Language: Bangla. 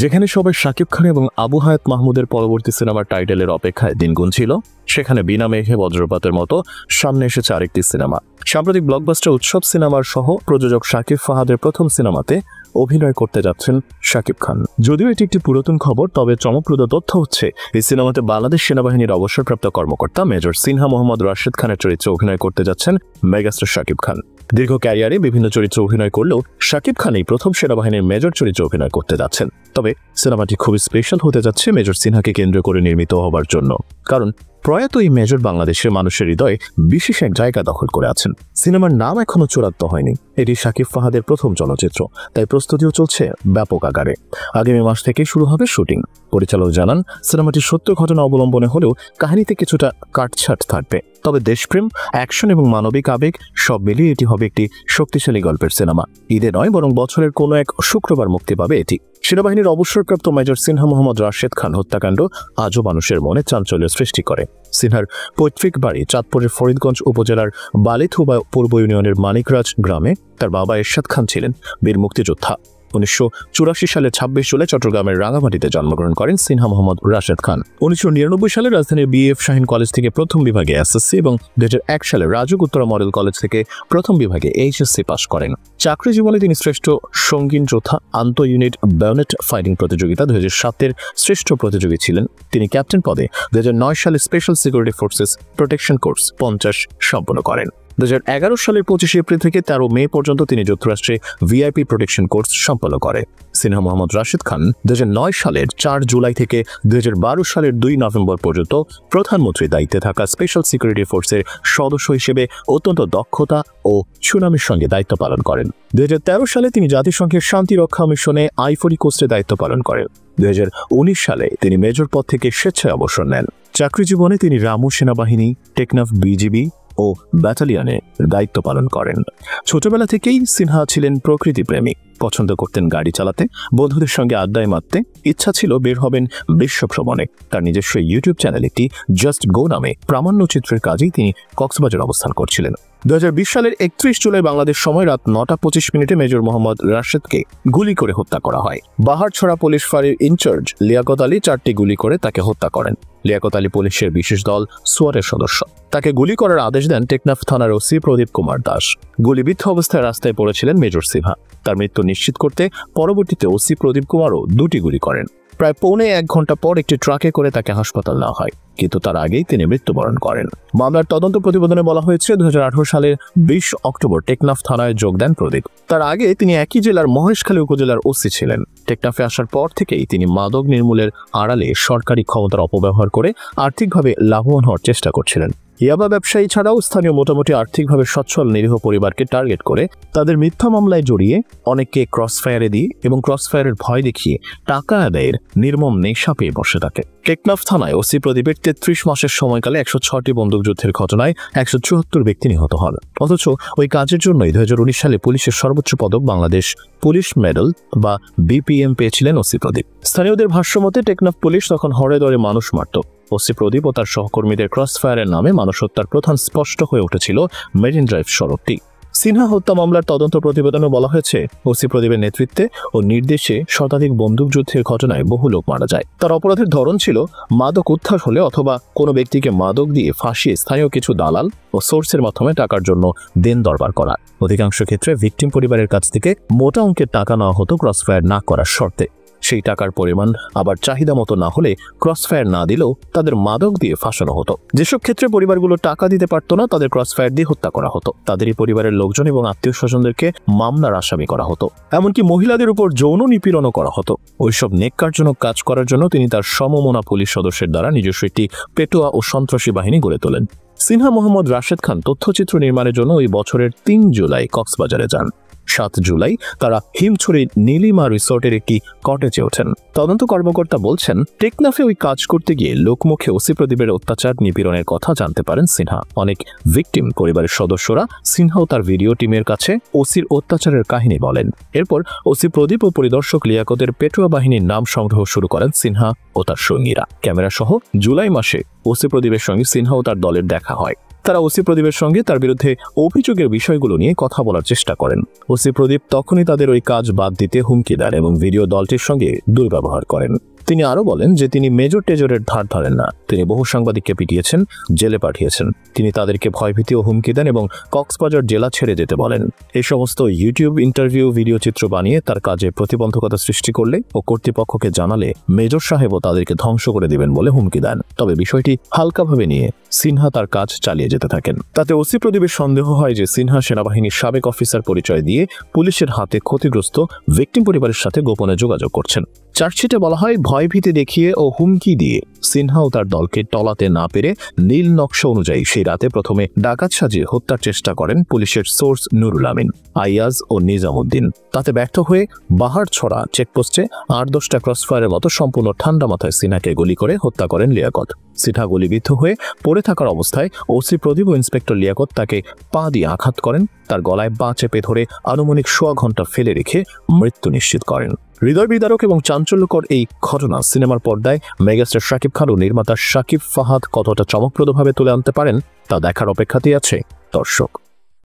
যেখানে সবাই শাকিব খান এবং আবু হায়াত মাহমুদের পরবর্তী সিনেমার টাইটেলের অপেক্ষায় দিন গুনছিল, সেখানে বিনা মেঘে বজ্রপাতের মতো সামনে এসেছে আরেকটি সিনেমা। সাম্প্রতিক ব্লকবাস্টার উৎসব সিনেমার সহ প্রযোজক শাকিব ফাহাদের প্রথম সিনেমাতে অভিনয় করতে যাচ্ছেন শাকিব খান। যদিও এটি একটি পুরাতন খবর, তবে চমকপ্রদ তথ্য হচ্ছে এই সিনেমাতে বাংলাদেশ সেনাবাহিনীর অবসরপ্রাপ্ত কর্মকর্তা মেজর সিনহা মোহাম্মদ রাশেদ খানের চরিত্রে অভিনয় করতে যাচ্ছেন মেগাস্টার শাকিব খান। দীর্ঘ ক্যারিয়ারে বিভিন্ন চরিত্রে অভিনয় করলেও শাকিব খান এই প্রথম সেনাবাহিনীর মেজর চরিত্রে অভিনয় করতে যাচ্ছেন। তবে সিনেমাটি খুবই স্পেশাল হতে যাচ্ছে মেজর সিনহাকে কেন্দ্র করে নির্মিত হবার জন্য, কারণ প্রয়াত এই মেজর বাংলাদেশের মানুষের হৃদয়ে বিশেষ এক জায়গা দখল করে আছেন। সিনেমার নাম এখনো চূড়ান্ত হয়নি, এটি শাকিব ফাহাদের প্রথম চলচ্চিত্র, তাই প্রস্তুতিও চলছে ব্যাপক আকারে। আগামী মাস থেকে শুরু হবে শুটিং। পরিচালক জানান, সিনেমাটি সত্য ঘটনা অবলম্বনে হলেও কাহিনীতে কিছুটা কাটছাট থাকবে, তবে দেশপ্রেম, অ্যাকশন এবং মানবিক আবেগ সব মিলিয়ে এটি হবে একটি শক্তিশালী গল্পের সিনেমা। ঈদে নয়, বরং বছরের কোনো এক শুক্রবার মুক্তি পাবে এটি। সেনাবাহিনীর অবসরপ্রাপ্ত মেজর সিনহা মোহাম্মদ রাশেদ খান হত্যাকাণ্ড আজও মানুষের মনে চাঞ্চল্য সৃষ্টি করে। সিনহার পৈতৃক বাড়ি চাঁদপুরের ফরিদগঞ্জ উপজেলার বালিথুবা পূর্ব ইউনিয়নের মানিকরাজ গ্রামে। তার বাবা এরশাদ খান ছিলেন বীর মুক্তিযোদ্ধা। 1984 সালে 26 জুলাই চট্টগ্রামের রাঙামাটিতে জন্মগ্রহণ করেন সিনহা মোহাম্মদ রাশেদ খান। 1999 সালে রাজধানীর BF শাহীন কলেজ থেকে প্রথম বিভাগে SSC এবং 2001 সালে রাজুক উত্তরা মডেল কলেজ থেকে প্রথম বিভাগে HSC পাশ করেন। চাকরি জীবনে তিনি শ্রেষ্ঠ সঙ্গীন যোদ্ধা, আন্তঃ ইউনিট বায়োনেট ফাইটিং প্রতিযোগিতা 2007-এর শ্রেষ্ঠ প্রতিযোগী ছিলেন। তিনি ক্যাপ্টেন পদে 2009 সালে special security forces protection course 50 সম্পন্ন করেন। 2011 সালের 25 এপ্রিল থেকে 13 মে পর্যন্ত তিনি যুক্তরাষ্ট্রে VIP প্রোটেকশন কোর্স সম্পন্ন করে। সিনহা মোহাম্মদ রাশেদ খান 2009 সালের 4 জুলাই থেকে 2012 সালের 2 নভেম্বর পর্যন্ত প্রধানমন্ত্রীর দায়িত্বে থাকা স্পেশাল সিকিউরিটি ফোর্সের সদস্য হিসেবে অত্যন্ত দক্ষতা ও সুনামের সঙ্গে দায়িত্ব পালন করেন। 2013 সালে তিনি জাতিসংঘের শান্তিরক্ষা মিশনে আইভরি কোস্টে দায়িত্ব পালন করেন। 2019 সালে তিনি মেজর পদ থেকে স্বেচ্ছায় অবসর নেন। চাকরি জীবনে তিনি রামু সেনাবাহিনী, টেকনাফ BGB ও ব্যাটালিয়নে দায়িত্ব পালন করেন। ছোটবেলা থেকেই সিনহা ছিলেন প্রকৃতিপ্রেমী, পছন্দ করতেন গাড়ি চালাতে, বন্ধুদের সঙ্গে আড্ডায় মারতে। ইচ্ছা ছিল বের হবেন বিশ্ব ভ্রমণে। তার নিজস্ব ইউটিউব চ্যানেল একটি জাস্ট গো নামে প্রামাণ্যচিত্রের কাজেই তিনি কক্সবাজার অবস্থান করছিলেন। 2020 সালের 31 জুলাই বাংলাদেশ সময় রাত 9:25 মেজর মোহাম্মদ রাশেদকে গুলি করে হত্যা করা হয়। বাহারছড়া পুলিশ ফাঁড়ির ইনচার্জ লিয়াকত আলী 4টি গুলি করে তাকে হত্যা করেন। লিয়াকত আলী পুলিশের বিশেষ দল সোয়ারের সদস্য। তাকে গুলি করার আদেশ দেন টেকনাফ থানার OC প্রদীপ কুমার দাস। গুলিবিদ্ধ অবস্থায় রাস্তায় পড়েছিলেন মেজর সিনহা। তার মৃত্যু নিশ্চিত করতে পরবর্তীতে OC প্রদীপ কুমারও 2টি গুলি করেন। প্রায় পৌনে 1 ঘন্টা পর একটি ট্রাকে করে তাকে হাসপাতাল নেওয়া হয়, কিন্তু তার আগেই তিনি মৃত্যুবরণ করেন। মামলার তদন্ত প্রতিবেদনে বলা হয়েছে 2018 সালের 20 অক্টোবর টেকনাফ থানায় যোগ দেন প্রদীপ। তার আগে তিনি একই জেলার মহেশখালী উপজেলার OC ছিলেন। টেকনাফে আসার পর থেকেই তিনি মাদক নির্মূলের আড়ালে সরকারি ক্ষমতার অপব্যবহার করে আর্থিকভাবে লাভবান হওয়ার চেষ্টা করছিলেন। ইয়াবা ব্যবসায়ী ছাড়াও স্থানীয় মোটামুটি আর্থিকভাবে সচ্ছল নিরীহ পরিবারকে টার্গেট করে তাদের মিথ্যা মামলায় জড়িয়ে অনেককে ক্রসফায়ারে দিয়ে এবং ক্রসফায়ারের ভয় দেখিয়ে টাকা আদায়ের নির্মম নেশা পেয়ে বসে থাকে। টেকনাফ থানায় OC প্রদীপের 33 মাসের সময়কালে 106টি বন্দুকযুদ্ধের ঘটনায় 174 ব্যক্তি নিহত হন। অথচ ওই কাজের জন্যই 2019 সালে পুলিশের সর্বোচ্চ পদক বাংলাদেশ পুলিশ মেডেল বা BPM পেয়েছিলেন OC প্রদীপ। স্থানীয়দের ভাষ্যমতে টেকনাফ পুলিশ তখন হরে দরে মানুষ মারত। OC প্রদীপ ও তার সহকর্মীদের ক্রসফায়ারের নামে মানুষ হত্যার প্রধান স্পষ্ট হয়ে উঠেছিল মেরিন ড্রাইভ সড়কটি। সিনহা হত্যা মামলার তদন্ত প্রতিবেদনে বলা হয়েছে, OC প্রদীপের নেতৃত্বে ও নির্দেশে শতাধিক বন্দুকযুদ্ধের ঘটনায় বহু লোক মারা যায়। তার অপরাধের ধরন ছিল মাদক উদ্ধার হলে অথবা কোনো ব্যক্তিকে মাদক দিয়ে ফাঁসিয়ে স্থানীয় কিছু দালাল ও সোর্সের মাধ্যমে টাকার জন্য দেন দরবার করা। অধিকাংশ ক্ষেত্রে ভিকটিম পরিবারের কাছ থেকে মোটা অঙ্কের টাকা নেওয়া হতো ক্রসফায়ার না করার শর্তে। সেই টাকার পরিমাণ আবার চাহিদা মতো না হলে ক্রসফায়ার না দিলেও তাদের মাদক দিয়ে ফাঁসানো হতো। যেসব ক্ষেত্রে পরিবারগুলো টাকা দিতে পারত না, তাদের ক্রসফায়ার দিয়ে হত্যা করা হতো। তাদেরই পরিবারের লোকজন এবং আত্মীয় স্বজনদেরকে মামলার আসামি করা হতো। এমনকি মহিলাদের উপর যৌন নিপীড়নও করা হতো। ওইসব নেককারজনক কাজ করার জন্য তিনি তার সমমনা পুলিশ সদস্যের দ্বারা নিজস্ব একটি পেটোয়া ও সন্ত্রাসী বাহিনী গড়ে তোলেন। সিনহা মোহাম্মদ রাশেদ খান তথ্যচিত্র নির্মাণের জন্য ওই বছরের 3 জুলাই কক্সবাজারে যান। 7 জুলাই তারা হিমছড়ির নীলিমা রিসোর্টের একটি কটেজে ওঠেন। তদন্ত কর্মকর্তা বলছেন, টেকনাফে ওই কাজ করতে গিয়ে লোকমুখে OC প্রদীপের অত্যাচার নিপীড়নের কথা জানতে পারেন সিনহা। অনেক ভিকটিম পরিবারের সদস্যরা সিনহা ও তার ভিডিও টিমের কাছে OCর অত্যাচারের কাহিনী বলেন। এরপর OC প্রদীপ ও পরিদর্শক লিয়াকতের পেটোয়া বাহিনীর নাম সংগ্রহ শুরু করেন সিনহা ও তার সঙ্গীরা। ক্যামেরা সহ জুলাই মাসে OC প্রদীপের সঙ্গে সিনহা ও তার দলের দেখা হয়। তারা ওসি প্রদীপের সঙ্গে তার বিরুদ্ধে অভিযোগের বিষয়গুলো নিয়ে কথা বলার চেষ্টা করেন। ওসি প্রদীপ তখনই তাদের ওই কাজ বাদ দিতে হুমকি দেন এবং ভিডিও দলটির সঙ্গে দুর্ব্যবহার করেন। তিনি আরো বলেন যে তিনি মেজর টেজরের ধার ধরেন না, তিনি বহু সাংবাদিককে পিটিয়েছেন, জেলে পাঠিয়েছেন। তিনি তাদেরকে ভয়ভীতি ও হুমকি দেন এবং কক্সবাজার জেলা ছেড়ে যেতে বলেন। এই সমস্ত ইউটিউব ইন্টারভিউ ভিডিও চিত্র বানিয়ে তার কাজে প্রতিবন্ধকতা সৃষ্টি করলে ও কর্তৃপক্ষকে জানালে মেজর সাহেবও তাদেরকে ধ্বংস করে দিবেন বলে হুমকি দেন। তবে বিষয়টি হালকাভাবে নিয়ে সিনহা তার কাজ চালিয়ে যেতে থাকেন। তাতে ওসি প্রদীপের সন্দেহ হয় যে সিনহা সেনাবাহিনীর সাবেক অফিসার পরিচয় দিয়ে পুলিশের হাতে ক্ষতিগ্রস্ত ভিকটিম পরিবারের সাথে গোপনে যোগাযোগ করছেন। চার্জশিটে বলা হয়, ভয়ভীতি দেখিয়ে ও হুমকি দিয়ে সিনহা ও তার দলকে টলাতে না পেরে নীল নকশা অনুযায়ী সেই রাতে প্রথমে ডাকাত সাজিয়ে হত্যার চেষ্টা করেন পুলিশের সোর্স নুরুল আমিন, আইয়াজ ও নিজামুদ্দিন। তাতে ব্যর্থ হয়ে বাহারছড়া চেকপোস্টে 8-10টা ক্রসফায়ারের মতো সম্পূর্ণ ঠান্ডা মাথায় সিনহাকে গুলি করে হত্যা করেন লিয়াকত। সিনহা গুলিবিদ্ধ হয়ে পড়ে থাকার অবস্থায় ওসি প্রদীপ ও ইন্সপেক্টর লিয়াকত তাকে পা দিয়ে আঘাত করেন, তার গলায় পা চেপে ধরে আনুমানিক 1.5 ঘন্টা ফেলে রেখে মৃত্যু নিশ্চিত করেন। হৃদয় বিদারক এবং চাঞ্চল্যকর এই ঘটনা সিনেমার পর্দায় মেগাস্টার শাকিব খান ও নির্মাতা শাকিব ফাহাদ কতটা চমকপ্রদভাবে তুলে আনতে পারেন তা দেখার অপেক্ষাতেই আছে দর্শক।